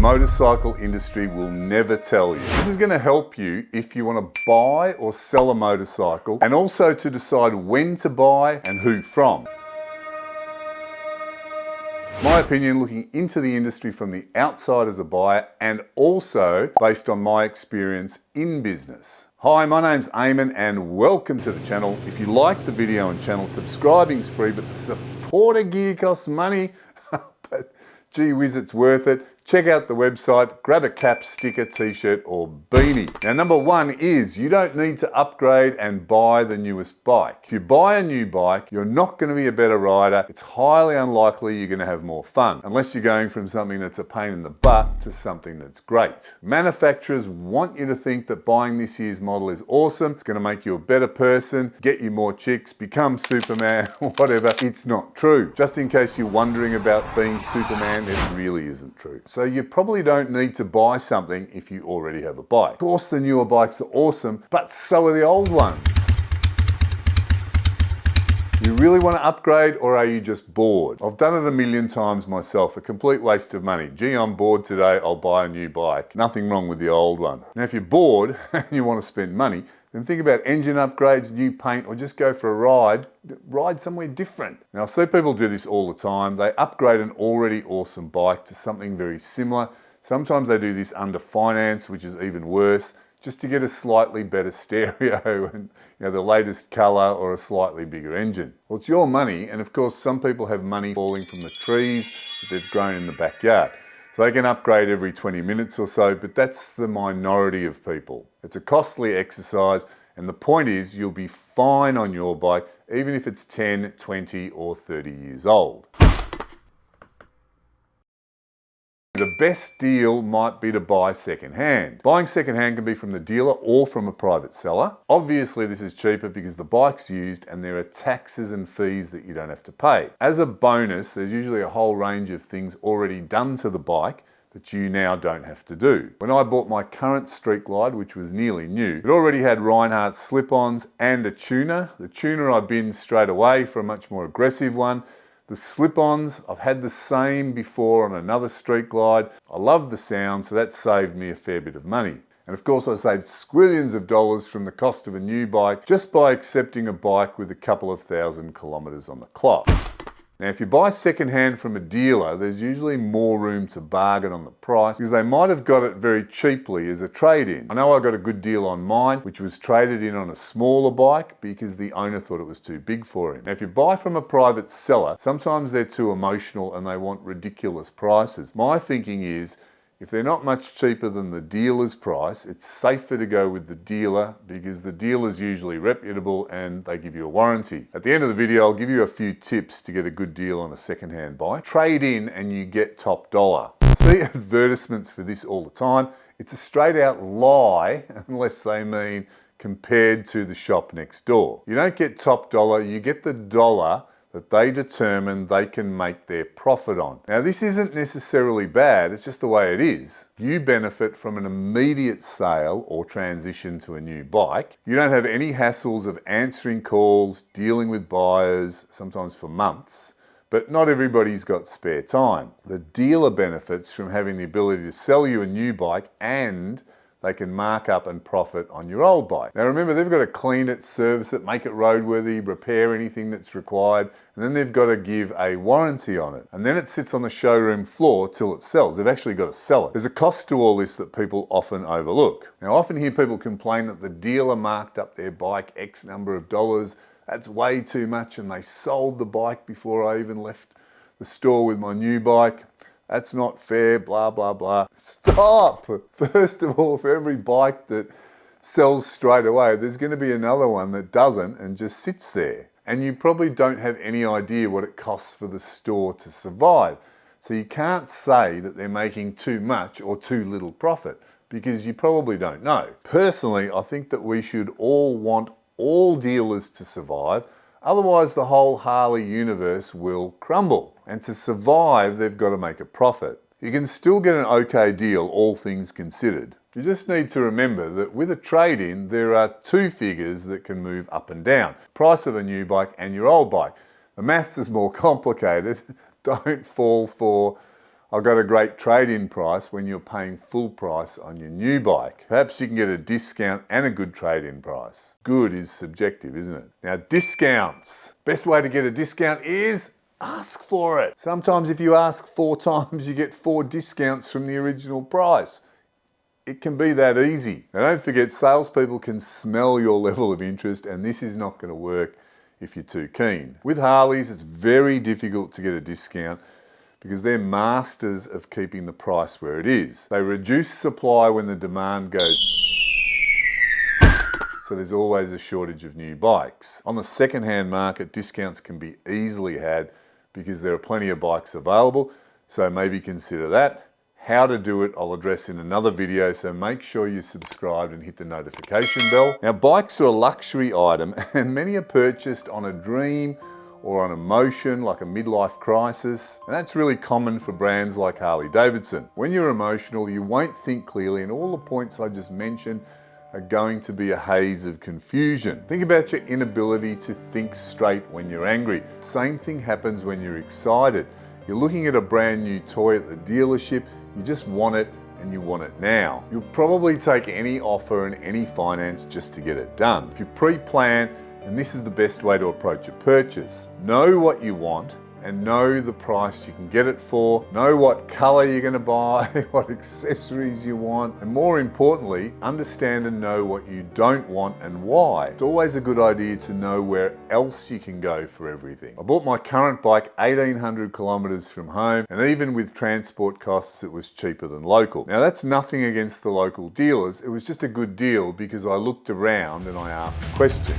motorcycle industry will never tell you. This is going to help you if you want to buy or sell a motorcycle, and also to decide when to buy and who from. My opinion, looking into the industry from the outside as a buyer, and also based on my experience in business. Hi, my name's Eamon and welcome to the channel. If you like the video and channel, subscribing's free, but the supporter gear costs money. But gee whiz, it's worth it. Check out the website, grab a cap, sticker, t-shirt or beanie. Now, number one is you don't need to upgrade and buy the newest bike. If you buy a new bike, you're not going to be a better rider. It's highly unlikely you're going to have more fun, unless you're going from something that's a pain in the butt to something that's great. Manufacturers want you to think that buying this year's model is awesome. It's going to make you a better person, get you more chicks, become Superman, or whatever. It's not true. Just in case you're wondering about being Superman, it really isn't true. So you probably don't need to buy something if you already have a bike. Of course, the newer bikes are awesome, but so are the old ones. You really want to upgrade, or are you just bored? I've done it a million times myself, a complete waste of money. Gee, I'm bored today, I'll buy a new bike. Nothing wrong with the old one. Now, if you're bored and you want to spend money, then think about engine upgrades, new paint, or just go for a ride somewhere different. Now, I see people do this all the time. They upgrade an already awesome bike to something very similar. Sometimes they do this under finance, which is even worse, just to get a slightly better stereo and the latest color or a slightly bigger engine. Well, it's your money, and of course, some people have money falling from the trees that they've grown in the backyard. So they can upgrade every 20 minutes or so, but that's the minority of people. It's a costly exercise, and the point is you'll be fine on your bike, even if it's 10, 20 or 30 years old. The best deal might be to buy second-hand. Buying second-hand can be from the dealer or from a private seller. Obviously, this is cheaper because the bike's used and there are taxes and fees that you don't have to pay. As a bonus, there's usually a whole range of things already done to the bike that you now don't have to do. When I bought my current Street Glide, which was nearly new, it already had Reinhardt slip-ons and a tuner. The tuner I binned straight away for a much more aggressive one. The slip-ons, I've had the same before on another Street Glide. I love the sound, so that saved me a fair bit of money. And of course, I saved squillions of dollars from the cost of a new bike just by accepting a bike with a couple of thousand kilometers on the clock. Now, if you buy second-hand from a dealer, there's usually more room to bargain on the price because they might have got it very cheaply as a trade-in. I know I got a good deal on mine, which was traded in on a smaller bike because the owner thought it was too big for him. Now, if you buy from a private seller, sometimes they're too emotional and they want ridiculous prices. My thinking is, if they're not much cheaper than the dealer's price, it's safer to go with the dealer because the dealer's usually reputable and they give you a warranty. At the end of the video, I'll give you a few tips to get a good deal on a second-hand bike. Trade in and you get top dollar. I see advertisements for this all the time. It's a straight out lie unless they mean compared to the shop next door. You don't get top dollar, you get the dollar that they determine they can make their profit on. Now, this isn't necessarily bad, it's just the way it is. You benefit from an immediate sale or transition to a new bike. You don't have any hassles of answering calls, dealing with buyers, sometimes for months, but not everybody's got spare time. The dealer benefits from having the ability to sell you a new bike, and they can mark up and profit on your old bike. Now remember, they've got to clean it, service it, make it roadworthy, repair anything that's required, and then they've got to give a warranty on it. And then it sits on the showroom floor till it sells. They've actually got to sell it. There's a cost to all this that people often overlook. Now, I often hear people complain that the dealer marked up their bike X number of dollars. That's way too much, and they sold the bike before I even left the store with my new bike. That's not fair, blah, blah, blah. Stop! First of all, for every bike that sells straight away, there's going to be another one that doesn't and just sits there. And you probably don't have any idea what it costs for the store to survive. So you can't say that they're making too much or too little profit because you probably don't know. Personally, I think that we should all want all dealers to survive. Otherwise, the whole Harley universe will crumble. And to survive, they've got to make a profit. You can still get an okay deal, all things considered. You just need to remember that with a trade-in, there are two figures that can move up and down. Price of a new bike and your old bike. The maths is more complicated. Don't fall for I've got a great trade-in price when you're paying full price on your new bike. Perhaps you can get a discount and a good trade-in price. Good is subjective, isn't it? Now, discounts. Best way to get a discount is ask for it. Sometimes if you ask 4 times, you get 4 discounts from the original price. It can be that easy. Now, don't forget, salespeople can smell your level of interest, and this is not going to work if you're too keen. With Harleys, it's very difficult to get a discount because they're masters of keeping the price where it is. They reduce supply when the demand goes, so there's always a shortage of new bikes. On the second-hand market, discounts can be easily had because there are plenty of bikes available, so maybe consider that. How to do it, I'll address in another video, so make sure you're subscribed and hit the notification bell. Now, bikes are a luxury item, and many are purchased on a dream or on emotion, like a midlife crisis. And that's really common for brands like Harley Davidson. When you're emotional, you won't think clearly, and all the points I just mentioned are going to be a haze of confusion. Think about your inability to think straight when you're angry. Same thing happens when you're excited. You're looking at a brand new toy at the dealership, you just want it, and you want it now. You'll probably take any offer and any finance just to get it done. If you pre-plan, and this is the best way to approach a purchase. Know what you want and know the price you can get it for. Know what color you're going to buy, what accessories you want, and more importantly, understand and know what you don't want and why. It's always a good idea to know where else you can go for everything. I bought my current bike 1,800 kilometers from home, and even with transport costs, it was cheaper than local. Now, that's nothing against the local dealers. It was just a good deal because I looked around and I asked questions.